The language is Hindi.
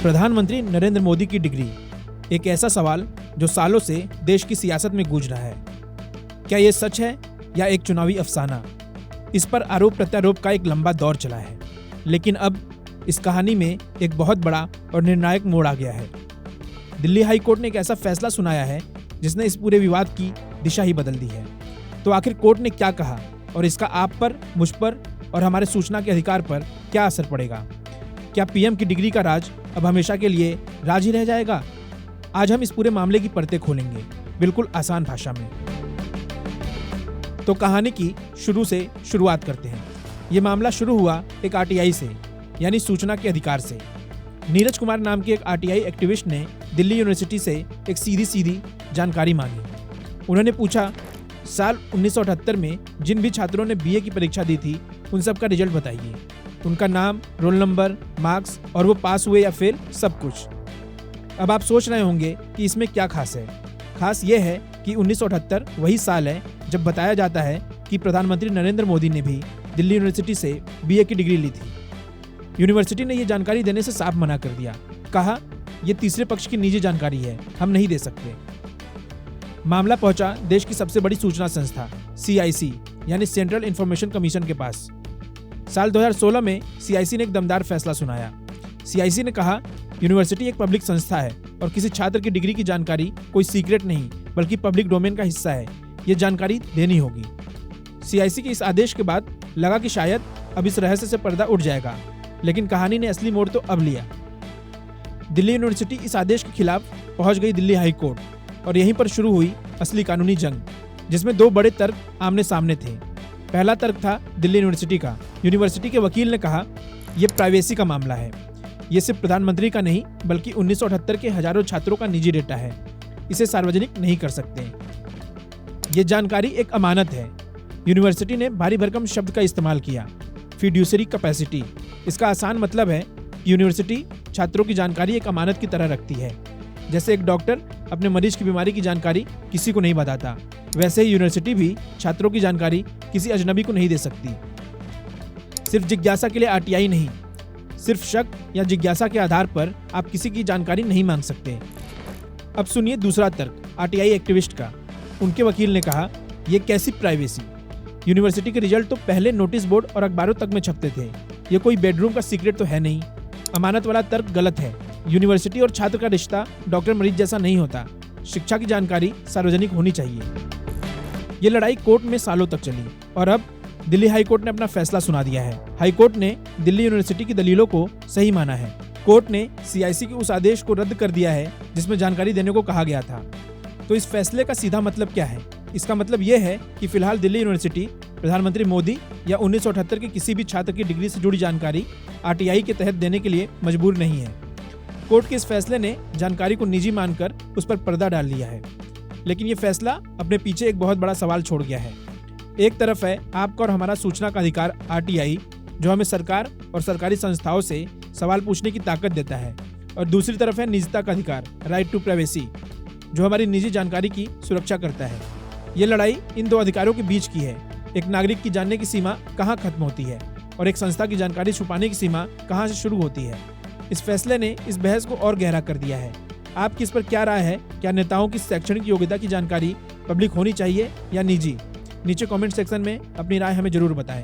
प्रधानमंत्री नरेंद्र मोदी की डिग्री, एक ऐसा सवाल जो सालों से देश की सियासत में गूंज रहा है। क्या ये सच है या एक चुनावी अफसाना? इस पर आरोप प्रत्यारोप का एक लंबा दौर चला है, लेकिन अब इस कहानी में एक बहुत बड़ा और निर्णायक मोड़ आ गया है। दिल्ली हाई कोर्ट ने एक ऐसा फैसला सुनाया है जिसने इस पूरे विवाद की दिशा ही बदल दी है। तो आखिर कोर्ट ने क्या कहा और इसका आप पर, मुझ पर और हमारे सूचना के अधिकार पर क्या असर पड़ेगा? क्या पीएम की डिग्री का राज अब हमेशा के लिए राज ही रह जाएगा? आज हम इस पूरे मामले की परतें खोलेंगे, बिल्कुल आसान भाषा में। तो कहानी की शुरू से शुरुआत करते हैं। ये मामला शुरू हुआ एक आरटीआई से, यानी सूचना के अधिकार से। नीरज कुमार नाम के एक आरटीआई एक्टिविस्ट ने दिल्ली यूनिवर्सिटी से एक सीधी जानकारी मांगी। उन्होंने पूछा, साल 1978 में जिन भी छात्रों ने बीए की परीक्षा दी थी, उन सब का रिजल्ट बताइए। उनका नाम, रोल नंबर, मार्क्स और वो पास हुए या फेल, सब कुछ। अब आप सोच रहे होंगे कि इसमें क्या खास है। खास ये है कि 1978 वही साल है जब बताया जाता है कि प्रधानमंत्री नरेंद्र मोदी ने भी दिल्ली यूनिवर्सिटी से बीए की डिग्री ली थी। यूनिवर्सिटी ने ये जानकारी देने से साफ मना कर दिया। कहा, ये तीसरे पक्ष की निजी जानकारी है, हम नहीं दे सकते। मामला पहुंचा देश की सबसे बड़ी सूचना संस्था CIC यानी सेंट्रल इंफॉर्मेशन कमीशन के पास। साल 2016 में CIC ने एक दमदार फैसला सुनाया। CIC ने कहा, यूनिवर्सिटी एक पब्लिक संस्था है और किसी छात्र की डिग्री की जानकारी कोई सीक्रेट नहीं बल्कि पब्लिक डोमेन का हिस्सा है। ये जानकारी देनी होगी। CIC के इस आदेश के बाद लगा कि शायद अब इस रहस्य से पर्दा उठ जाएगा, लेकिन कहानी ने असली मोड़ तो अब लिया। दिल्ली यूनिवर्सिटी इस आदेश के खिलाफ पहुंच गई दिल्ली हाई कोर्ट और यहीं पर शुरू हुई असली कानूनी जंग, जिसमें दो बड़े तर्क आमने सामने थे। पहला तर्क था दिल्ली यूनिवर्सिटी का। यूनिवर्सिटी के वकील ने कहा, यह प्राइवेसी का मामला है। ये सिर्फ प्रधानमंत्री का नहीं बल्कि 1978 के हजारों छात्रों का निजी डेटा है। इसे सार्वजनिक नहीं कर सकते। ये जानकारी एक अमानत है। यूनिवर्सिटी ने भारी भरकम शब्द का इस्तेमाल किया, फिड्यूसरी कैपेसिटी। इसका आसान मतलब है कि यूनिवर्सिटी छात्रों की जानकारी एक अमानत की तरह रखती है। जैसे एक डॉक्टर अपने मरीज की बीमारी की जानकारी किसी को नहीं बताता, वैसे ही यूनिवर्सिटी भी छात्रों की जानकारी किसी अजनबी को नहीं दे सकती। सिर्फ जिज्ञासा के लिए आरटीआई नहीं, सिर्फ शक या जिज्ञासा के आधार पर आप किसी की जानकारी नहीं मांग सकते। अब सुनिए दूसरा तर्क आरटीआई एक्टिविस्ट का। उनके वकील ने कहा, यह कैसी प्राइवेसी? यूनिवर्सिटी के रिजल्ट तो पहले नोटिस बोर्ड और अखबारों तक में छपते थे। ये कोई बेडरूम का सीक्रेट तो है नहीं। अमानत वाला तर्क गलत है। यूनिवर्सिटी और छात्र का रिश्ता डॉक्टर मरीज जैसा नहीं होता। शिक्षा की जानकारी सार्वजनिक होनी चाहिए। ये लड़ाई कोर्ट में सालों तक चली और अब दिल्ली हाई कोर्ट ने अपना फैसला सुना दिया है। हाई कोर्ट ने दिल्ली यूनिवर्सिटी की दलीलों को सही माना है। कोर्ट ने CIC के उस आदेश को रद्द कर दिया है जिसमें जानकारी देने को कहा गया था। तो इस फैसले का सीधा मतलब क्या है? इसका मतलब यह है कि फिलहाल दिल्ली यूनिवर्सिटी प्रधानमंत्री मोदी या 1978 के किसी भी छात्र की डिग्री से जुड़ी जानकारी RTI के तहत देने के लिए मजबूर नहीं है। कोर्ट के इस फैसले ने जानकारी को निजी मानकर उस पर पर्दा डाल दिया है, लेकिन यह फैसला अपने पीछे एक बहुत बड़ा सवाल छोड़ गया है। एक तरफ है आपका और हमारा सूचना का अधिकार RTI, जो हमें सरकार और सरकारी संस्थाओं से सवाल पूछने की ताकत देता है, और दूसरी तरफ है निजता का अधिकार, राइट टू प्राइवेसी, जो हमारी निजी जानकारी की सुरक्षा करता है। ये लड़ाई इन दो अधिकारों के बीच की है। एक नागरिक की जानने की सीमा कहाँ खत्म होती है और एक संस्था की जानकारी छुपाने की सीमा कहाँ से शुरू होती है। इस फैसले ने इस बहस को और गहरा कर दिया है। आपकी इस पर क्या राय है? क्या नेताओं की शैक्षणिक योग्यता की जानकारी पब्लिक होनी चाहिए या निजी? नीचे कमेंट सेक्शन में अपनी राय हमें जरूर बताएं।